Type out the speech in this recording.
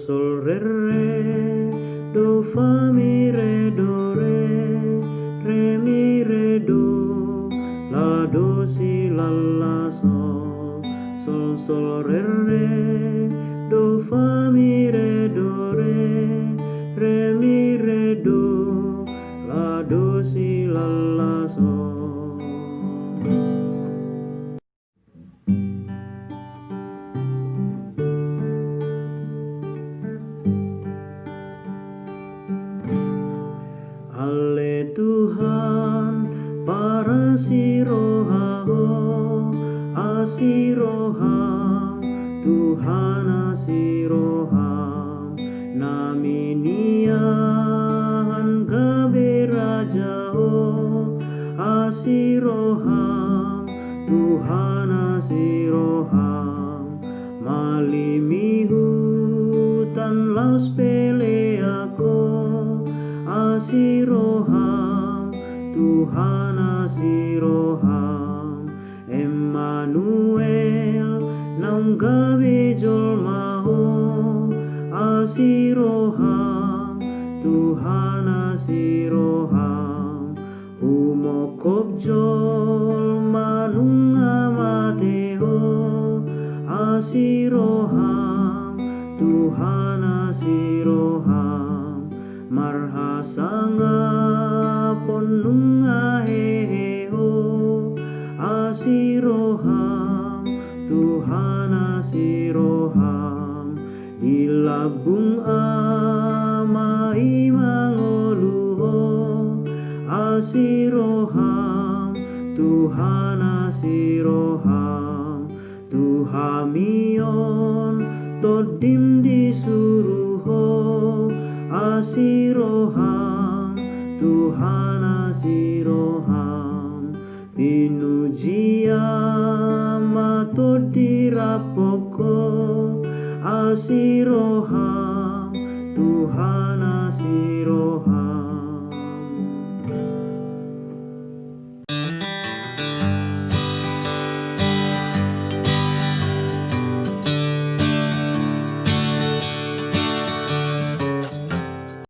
sol re re, do fa mi re do re mi re do, la do si la la sol re re, do fa mi re do re mi re do, la do si la la sol. Ale Tuhan para sirohao asiroham Tuhan asiroham naminian gabe rajao asiroham Tuhan asiroham malimi hutan laus pele ako asiroham Tuhan asiroham Emmanuel naung gawe jolmao asiroham Tuhan asiroham umokop jolma nung amateo asiroham Tuhan asiroham marhasanga ponunga heho asiroham Tuhan asiroham ilabung amai mangoluho asiroham Tuhan asiroham Tuhamion todim disuruho asiroham Tuhan asiroham pinujia matod dirapoko asiroham Tuhan